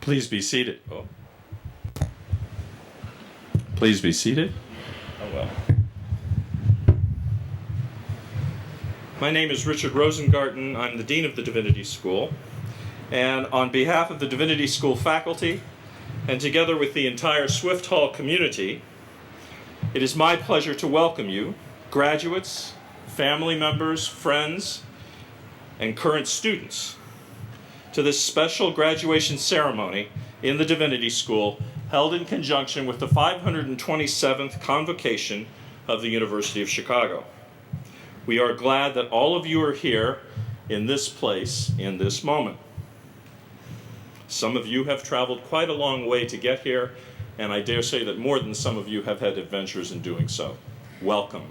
Please be seated. Oh. Please be seated. Oh, well. My name is Richard Rosengarten. I'm the Dean of the Divinity School. And on behalf of the Divinity School faculty, and together with the entire Swift Hall community, it is my pleasure to welcome you, graduates, family members, friends, and current students, to this special graduation ceremony in the Divinity School held in conjunction with the 527th Convocation of the University of Chicago. We are glad that all of you are here in this place, in this moment. Some of you have traveled quite a long way to get here, and I dare say that more than some of you have had adventures in doing so. Welcome.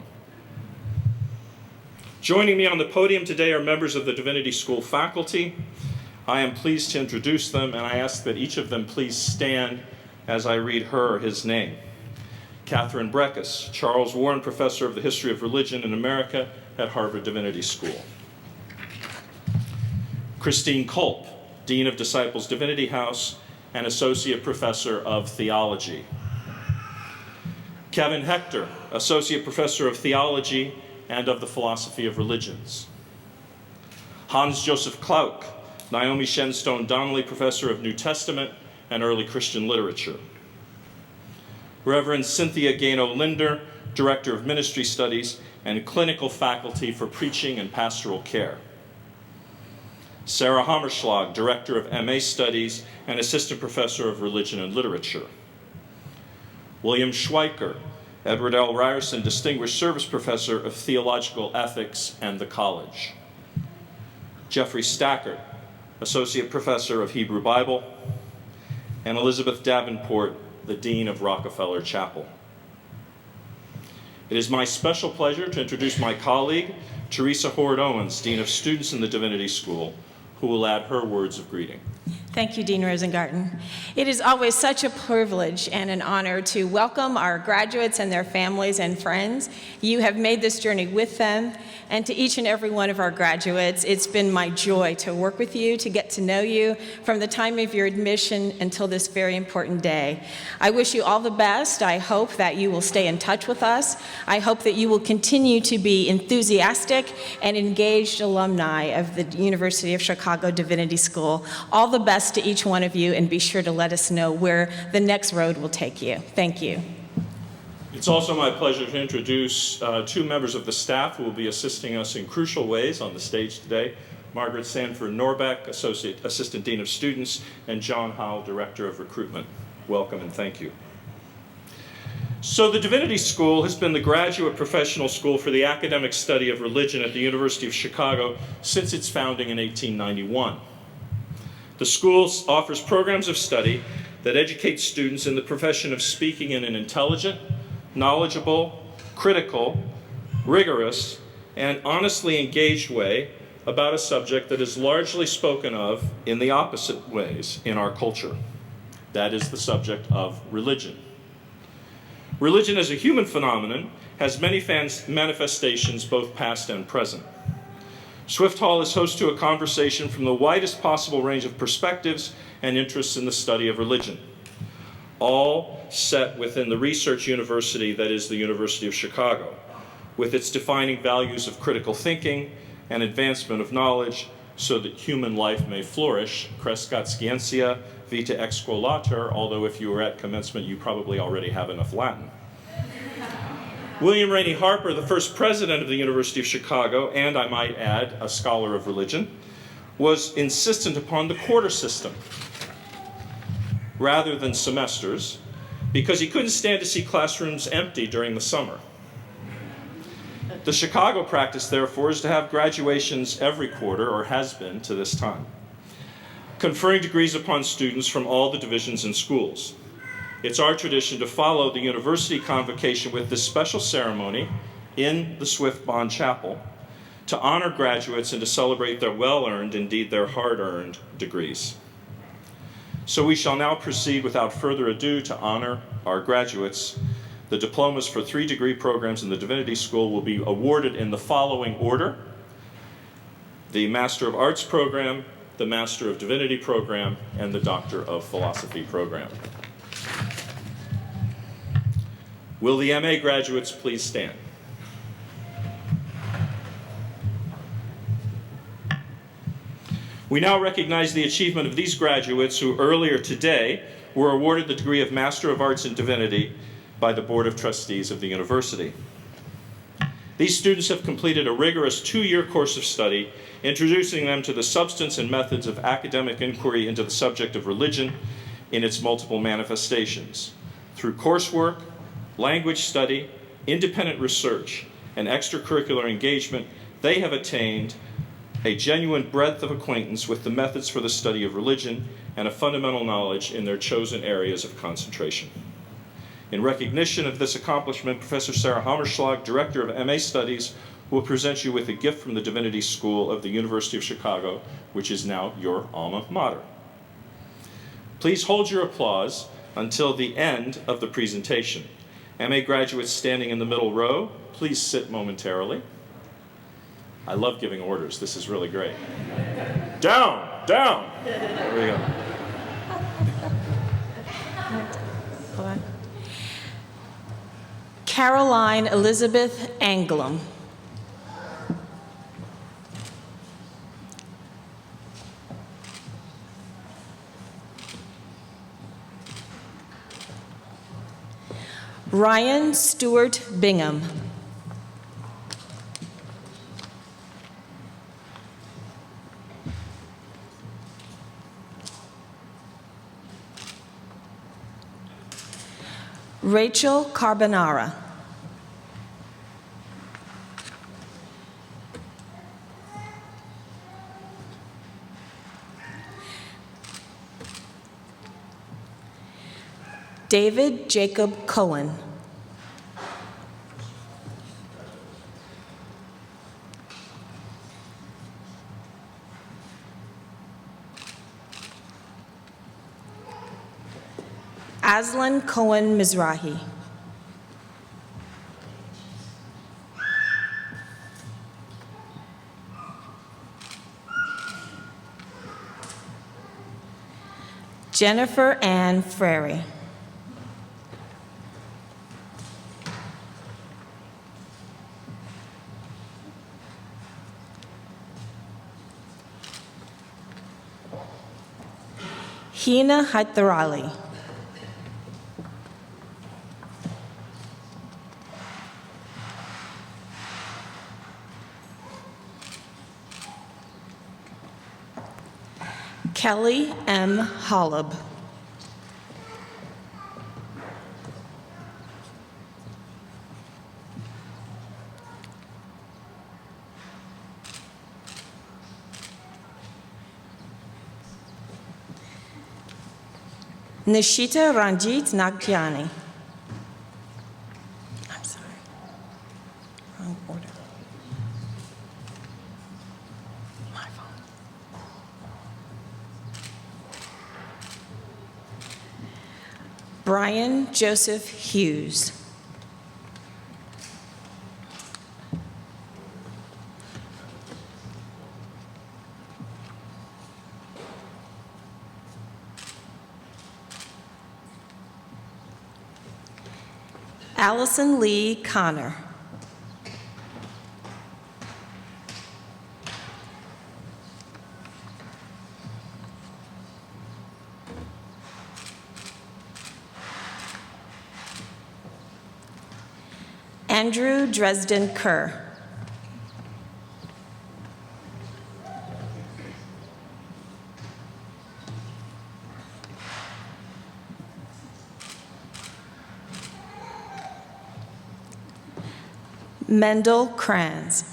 Joining me on the podium today are members of the Divinity School faculty. I am pleased to introduce them, and I ask that each of them please stand as I read her or his name. Catherine Breckus, Charles Warren Professor of the History of Religion in America at Harvard Divinity School. Christine Culp, Dean of Disciples Divinity House and Associate Professor of Theology. Kevin Hector, Associate Professor of Theology and of the Philosophy of Religions. Hans Joseph Klauck, Naomi Shenstone Donnelly Professor of New Testament and Early Christian Literature. Reverend Cynthia Gaino-Linder, Director of Ministry Studies and Clinical Faculty for Preaching and Pastoral Care. Sarah Hammerschlag, Director of MA Studies and Assistant Professor of Religion and Literature. William Schweiker, Edward L. Ryerson Distinguished Service Professor of Theological Ethics and the College. Jeffrey Stackert, Associate Professor of Hebrew Bible, and Elizabeth Davenport, the Dean of Rockefeller Chapel. It is my special pleasure to introduce my colleague, Teresa Hord-Owens, Dean of Students in the Divinity School, who will add her words of greeting. Thank you, Dean Rosengarten. It is always such a privilege and an honor to welcome our graduates and their families and friends. You have made this journey with them, and to each and every one of our graduates, it's been my joy to work with you, to get to know you from the time of your admission until this very important day. I wish you all the best. I hope that you will stay in touch with us. I hope that you will continue to be enthusiastic and engaged alumni of the University of Chicago Divinity School. All the best to each one of you, and be sure to let us know where the next road will take you. Thank you. It's also my pleasure to introduce two members of the staff who will be assisting us in crucial ways on the stage today. Margaret Sanford Norbeck, Assistant Dean of Students, and John Howell, Director of Recruitment. Welcome and thank you. So the Divinity School has been the graduate professional school for the academic study of religion at the University of Chicago since its founding in 1891. The school offers programs of study that educate students in the profession of speaking in an intelligent, knowledgeable, critical, rigorous, and honestly engaged way about a subject that is largely spoken of in the opposite ways in our culture. That is the subject of religion. Religion as a human phenomenon has many manifestations, both past and present. Swift Hall is host to a conversation from the widest possible range of perspectives and interests in the study of religion, all set within the research university that is the University of Chicago, with its defining values of critical thinking and advancement of knowledge so that human life may flourish. Crescat scientia, vita exquolatur, although if you were at commencement, you probably already have enough Latin. William Rainey Harper, the first president of the University of Chicago, and I might add, a scholar of religion, was insistent upon the quarter system rather than semesters because he couldn't stand to see classrooms empty during the summer. The Chicago practice, therefore, is to have graduations every quarter, or has been to this time, conferring degrees upon students from all the divisions and schools. It's our tradition to follow the university convocation with this special ceremony in the Swift Bond Chapel to honor graduates and to celebrate their well-earned, indeed their hard-earned, degrees. So we shall now proceed without further ado to honor our graduates. The diplomas for 3 degree programs in the Divinity School will be awarded in the following order: the Master of Arts program, the Master of Divinity program, and the Doctor of Philosophy program. Will the MA graduates please stand? We now recognize the achievement of these graduates who earlier today were awarded the degree of Master of Arts in Divinity by the Board of Trustees of the university. These students have completed a rigorous 2-year course of study, introducing them to the substance and methods of academic inquiry into the subject of religion in its multiple manifestations. Through coursework, language study, independent research, and extracurricular engagement, they have attained a genuine breadth of acquaintance with the methods for the study of religion and a fundamental knowledge in their chosen areas of concentration. In recognition of this accomplishment, Professor Sarah Hammerschlag, Director of MA Studies, will present you with a gift from the Divinity School of the University of Chicago, which is now your alma mater. Please hold your applause until the end of the presentation. MA graduates standing in the middle row, please sit momentarily. I love giving orders. This is really great. Down, down. There we go. Hold on. Caroline Elizabeth Anglum. Ryan Stewart Bingham. Rachel Carbonara. David Jacob Cohen. Aslan Cohen Mizrahi. Jennifer Ann Frary. Hina Haitarali. Kelly M. Hollab. Nishita Ranjit Nagyani. I'm sorry. Wrong order. My fault. Brian Joseph Hughes. Allison Lee Connor. Andrew Dresden Kerr. Mendel Kranz.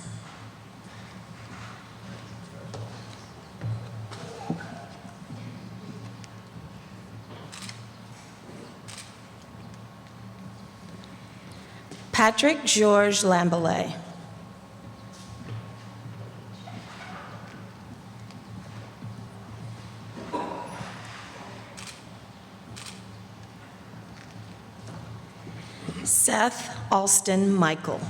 Patrick Georges Lambelet. Seth Alston Michael.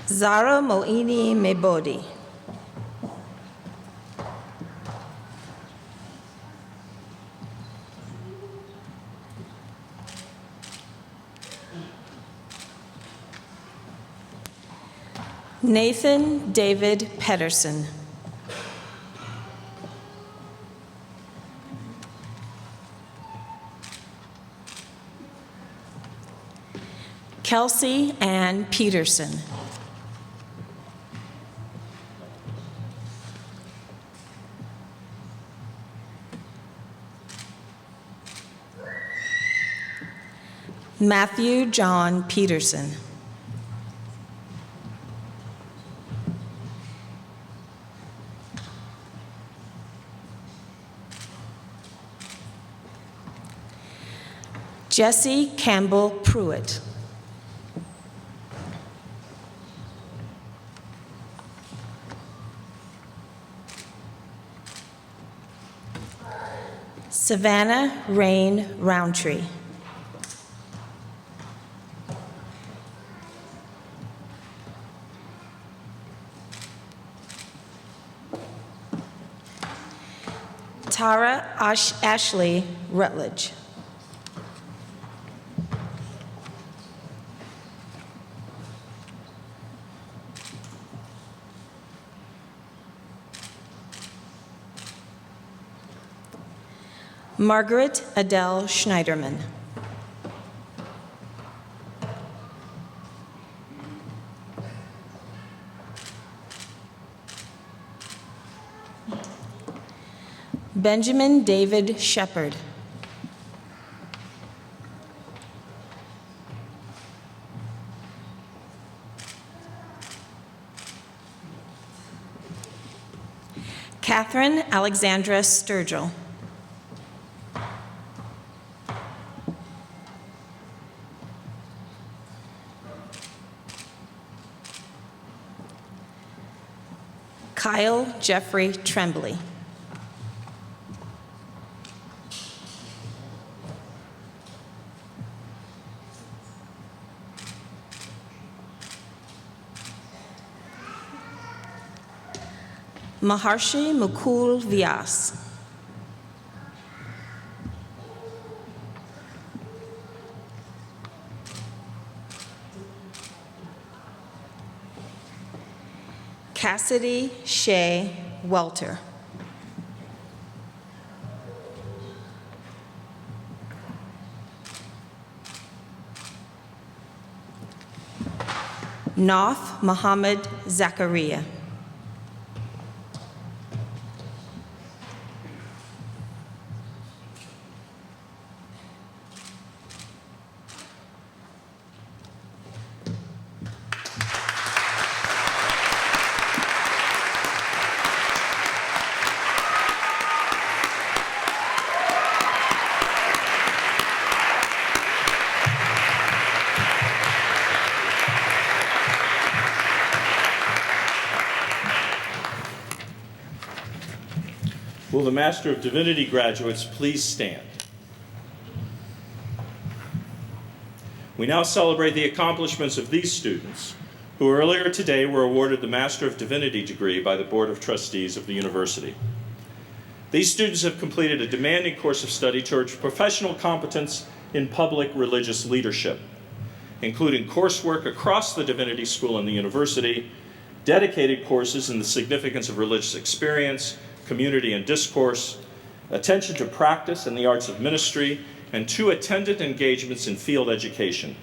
Zara Moini Mebodi. Nathan David Pedersen. Kelsey Ann Peterson. Matthew John Peterson. Jesse Campbell Pruitt. Savannah Rain Roundtree. Tara Ashley Rutledge. Margaret Adele Schneiderman. Benjamin David Shepard. Catherine Alexandra Sturgill. Kyle Jeffrey Tremblay. Maharshi Mukul Vyas. Cassidy Shea Welter. Noth Muhammad Zakaria. Will the Master of Divinity graduates please stand? We now celebrate the accomplishments of these students, who earlier today were awarded the Master of Divinity degree by the Board of Trustees of the university. These students have completed a demanding course of study towards professional competence in public religious leadership, including coursework across the Divinity School and the university, dedicated courses in the significance of religious experience, community and discourse, attention to practice and the arts of ministry, and 2 attendant engagements in field education,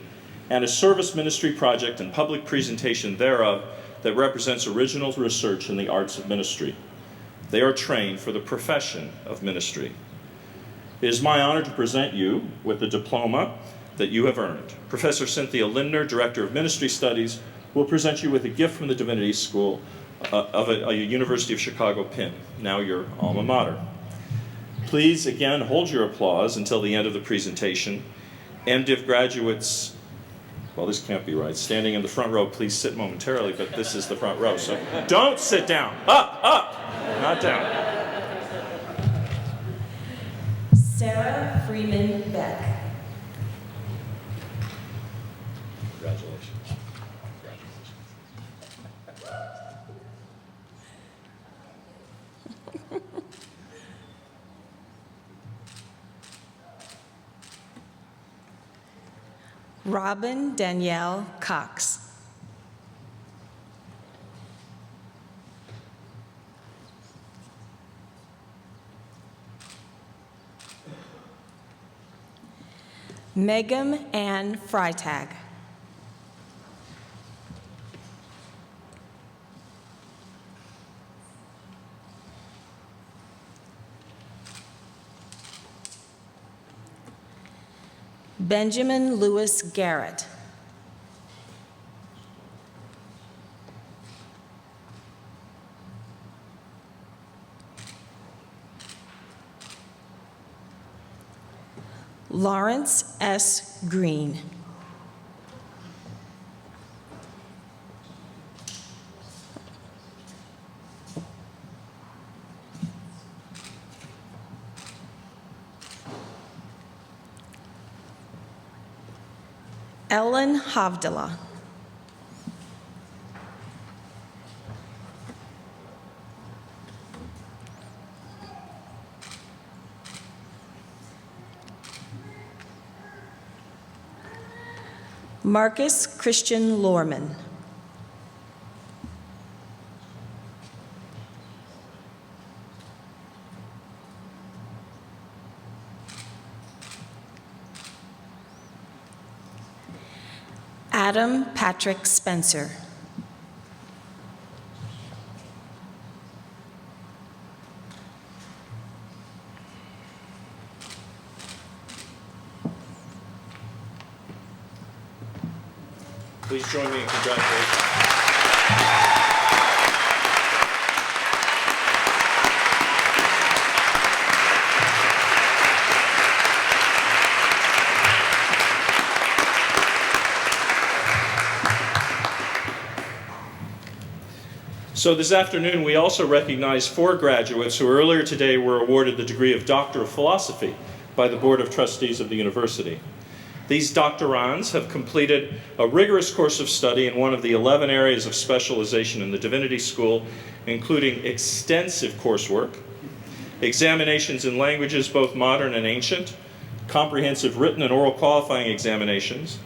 and a service ministry project and public presentation thereof that represents original research in the arts of ministry. They are trained for the profession of ministry. It is my honor to present you with the diploma that you have earned. Professor Cynthia Lindner, Director of Ministry Studies, will present you with a gift from the Divinity School of a University of Chicago pin, now your alma mater. Please, again, hold your applause until the end of the presentation. MDiv graduates, well, this can't be right. Standing in the front row, please sit momentarily, but this is the front row, so don't sit down. Up, not down. Sarah Freeman Beck. Congratulations. Robin Danielle Cox. Megam Ann Freitag. Benjamin Lewis Garrett. Lawrence S. Green. Ellen Havdala. Marcus Christian Lorman. Adam Patrick Spencer. Please join me in congratulations. So this afternoon, we also recognize 4 graduates who earlier today were awarded the degree of Doctor of Philosophy by the Board of Trustees of the university. These doctorands have completed a rigorous course of study in one of the 11 areas of specialization in the Divinity School, including extensive coursework, examinations in languages both modern and ancient, comprehensive written and oral qualifying examinations,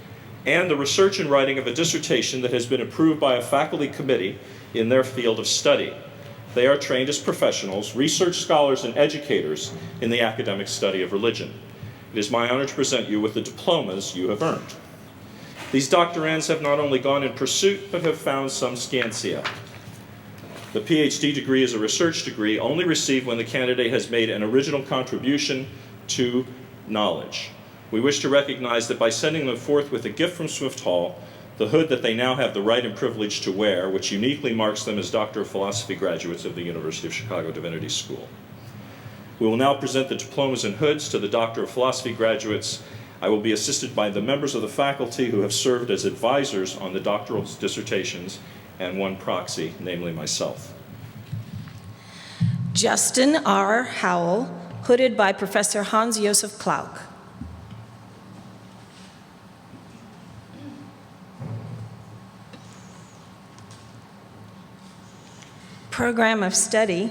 and the research and writing of a dissertation that has been approved by a faculty committee in their field of study. They are trained as professionals, research scholars, and educators in the academic study of religion. It is my honor to present you with the diplomas you have earned. These doctorands have not only gone in pursuit, but have found some scientia. The PhD degree is a research degree only received when the candidate has made an original contribution to knowledge. We wish to recognize that by sending them forth with a gift from Swift Hall, the hood that they now have the right and privilege to wear, which uniquely marks them as Doctor of Philosophy graduates of the University of Chicago Divinity School. We will now present the diplomas and hoods to the Doctor of Philosophy graduates. I will be assisted by the members of the faculty who have served as advisors on the doctoral dissertations and one proxy, namely myself. Justin R. Howell, hooded by Professor Hans-Josef Klauck. Program of study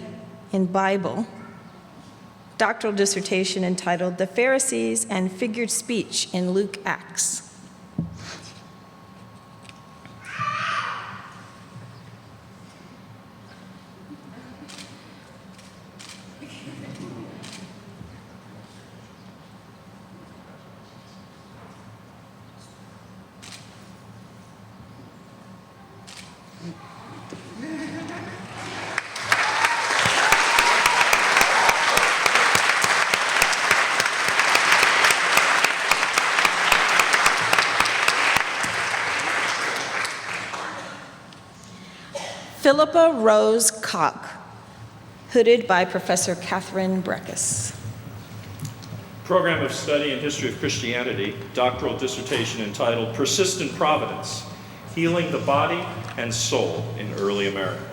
in Bible, doctoral dissertation entitled The Pharisees and Figured Speech in Luke Acts. Philippa Rose Koch, hooded by Professor Catherine Breckus. Program of study in History of Christianity, doctoral dissertation entitled Persistent Providence, Healing the Body and Soul in Early America.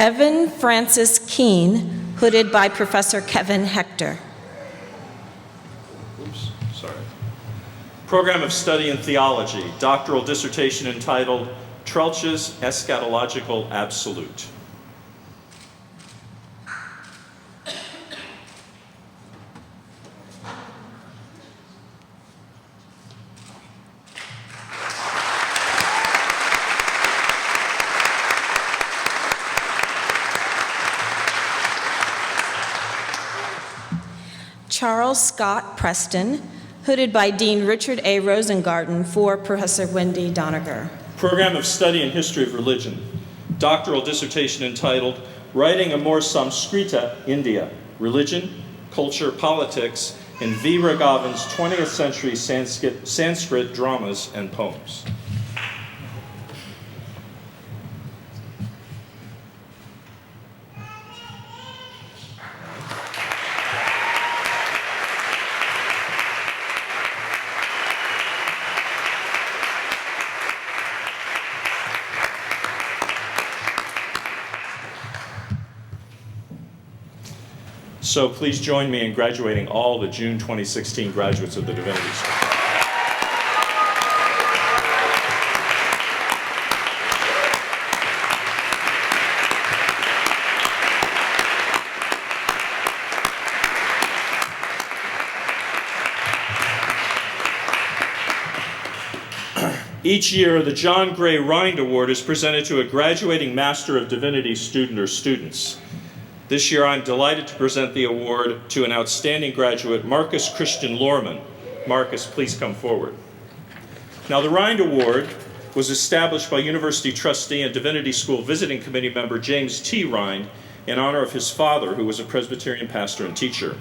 Evan Francis Keene, hooded by Professor Kevin Hector. Oops, sorry. Program of Study in Theology, doctoral dissertation entitled Troeltsch's Eschatological Absolute. Charles Scott Preston, hooded by Dean Richard A. Rosengarten for Professor Wendy Doniger. Program of Study in History of Religion, doctoral dissertation entitled Writing Amor Samskrita, India, Religion, Culture, Politics in V. Raghavan's 20th Century Sanskrit Dramas and Poems. So please join me in graduating all the June 2016 graduates of the Divinity School. Each year, the John Gray Rind Award is presented to a graduating Master of Divinity student or students. This year, I'm delighted to present the award to an outstanding graduate, Marcus Christian Lorman. Marcus, please come forward. Now, the Rind Award was established by University trustee and Divinity School visiting committee member James T. Rind in honor of his father, who was a Presbyterian pastor and teacher.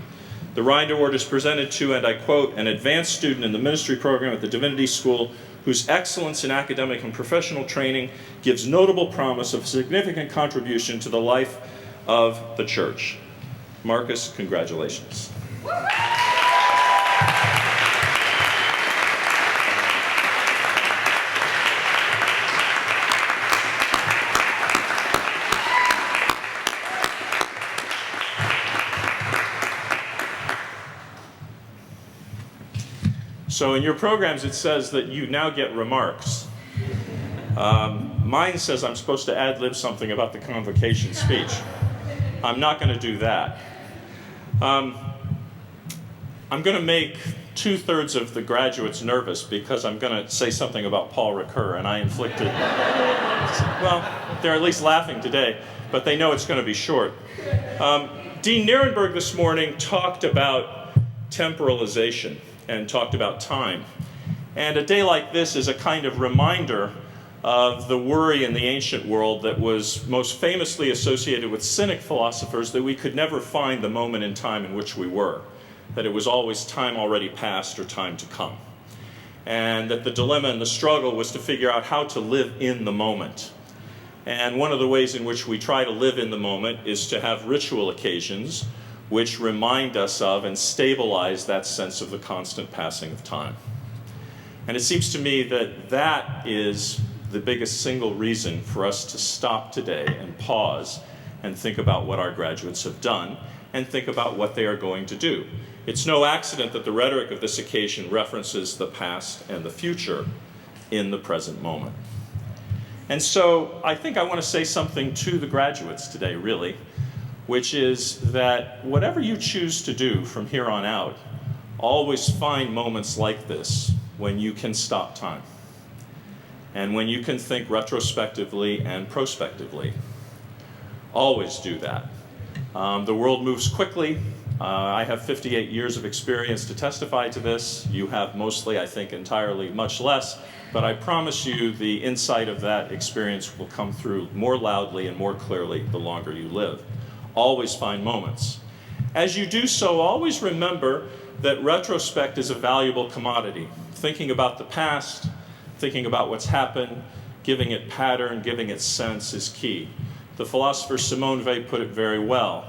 The Rind Award is presented to, and I quote, an advanced student in the ministry program at the Divinity School whose excellence in academic and professional training gives notable promise of significant contribution to the life of the church. Marcus, congratulations. So in your programs, it says that you now get remarks. Mine says I'm supposed to ad-lib something about the convocation speech. I'm not going to do that. I'm going to make 2/3 of the graduates nervous because I'm going to say something about Paul Ricoeur, and I inflicted, well, they're at least laughing today, but they know it's going to be short. Dean Nierenberg this morning talked about temporalization and talked about time. And a day like this is a kind of reminder of the worry in the ancient world that was most famously associated with Cynic philosophers, that we could never find the moment in time in which we were, that it was always time already past or time to come. And that the dilemma and the struggle was to figure out how to live in the moment. And one of the ways in which we try to live in the moment is to have ritual occasions which remind us of and stabilize that sense of the constant passing of time. And it seems to me that that is the biggest single reason for us to stop today and pause and think about what our graduates have done and think about what they are going to do. It's no accident that the rhetoric of this occasion references the past and the future in the present moment. And so I think I want to say something to the graduates today, really, which is that whatever you choose to do from here on out, always find moments like this when you can stop time and when you can think retrospectively and prospectively. Always do that. The world moves quickly. I have 58 years of experience to testify to this. You have mostly, I think, entirely much less. But I promise you the insight of that experience will come through more loudly and more clearly the longer you live. Always find moments. As you do so, always remember that retrospect is a valuable commodity. Thinking about the past, thinking about what's happened, giving it pattern, giving it sense is key. The philosopher Simone Weil put it very well.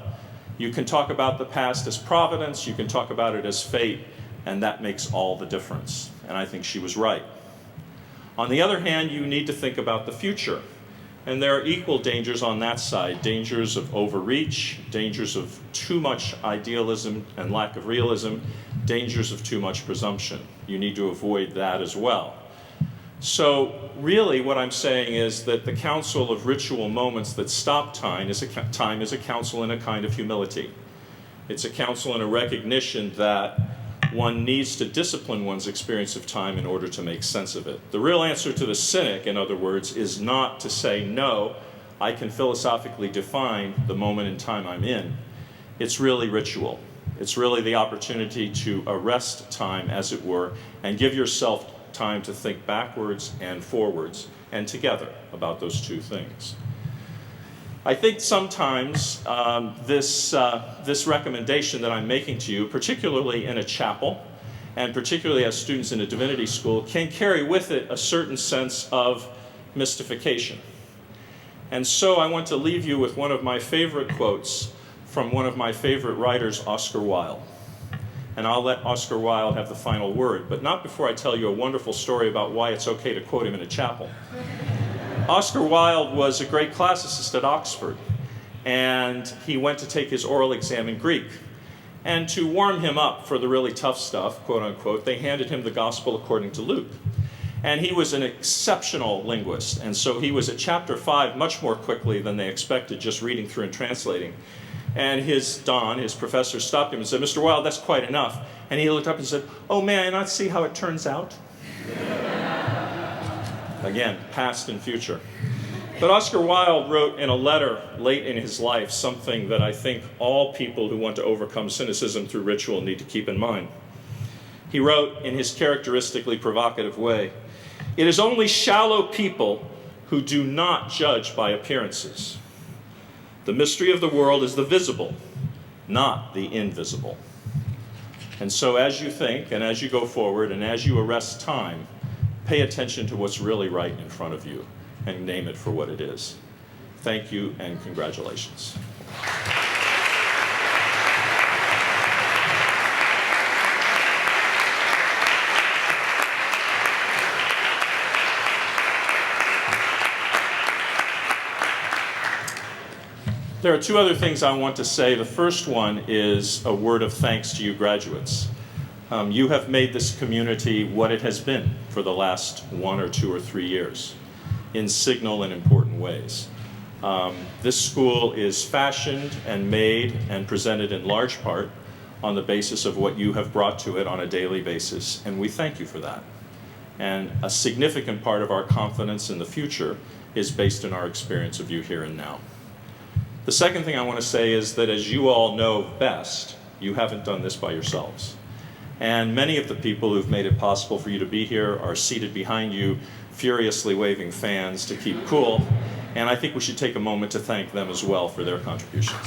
You can talk about the past as providence, you can talk about it as fate, and that makes all the difference. And I think she was right. On the other hand, you need to think about the future. And there are equal dangers on that side, dangers of overreach, dangers of too much idealism and lack of realism, dangers of too much presumption. You need to avoid that as well. So really what I'm saying is that the counsel of ritual moments that stop time is a counsel in a kind of humility. It's a counsel in a recognition that one needs to discipline one's experience of time in order to make sense of it. The real answer to the cynic, in other words, is not to say, no, I can philosophically define the moment in time I'm in. It's really ritual. It's really the opportunity to arrest time, as it were, and give yourself time to think backwards and forwards and together about those two things. I think sometimes this recommendation that I'm making to you, particularly in a chapel, and particularly as students in a divinity school, can carry with it a certain sense of mystification. And so I want to leave you with one of my favorite quotes from one of my favorite writers, Oscar Wilde. And I'll let Oscar Wilde have the final word, but not before I tell you a wonderful story about why it's okay to quote him in a chapel. Oscar Wilde was a great classicist at Oxford, and he went to take his oral exam in Greek. And to warm him up for the really tough stuff, quote unquote, they handed him the Gospel according to Luke. And he was an exceptional linguist, and so he was at chapter 5 much more quickly than they expected, just reading through and translating. And his professor, stopped him and said, "Mr. Wilde, that's quite enough." And he looked up and said, "Oh, may I not see how it turns out?" Again, past and future. But Oscar Wilde wrote in a letter late in his life something that I think all people who want to overcome cynicism through ritual need to keep in mind. He wrote in his characteristically provocative way, "It is only shallow people who do not judge by appearances. The mystery of the world is the visible, not the invisible." And so as you think and as you go forward and as you arrest time, pay attention to what's really right in front of you and name it for what it is. Thank you and congratulations. There are two other things I want to say. The first one is a word of thanks to you graduates. You have made this community what it has been for the last 1 or 2 or 3 years in signal and important ways. This school is fashioned and made and presented in large part on the basis of what you have brought to it on a daily basis, and we thank you for that. And a significant part of our confidence in the future is based on our experience of you here and now. The second thing I want to say is that as you all know best, you haven't done this by yourselves. And many of the people who've made it possible for you to be here are seated behind you, furiously waving fans to keep cool. And I think we should take a moment to thank them as well for their contributions.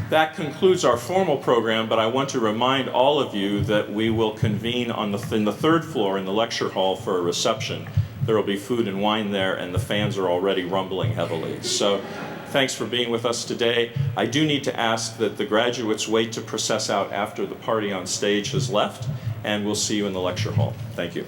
That concludes our formal program, but I want to remind all of you that we will convene in the third floor in the lecture hall for a reception. There will be food and wine there, and the fans are already rumbling heavily. So thanks for being with us today. I do need to ask that the graduates wait to process out after the party on stage has left, and we'll see you in the lecture hall. Thank you.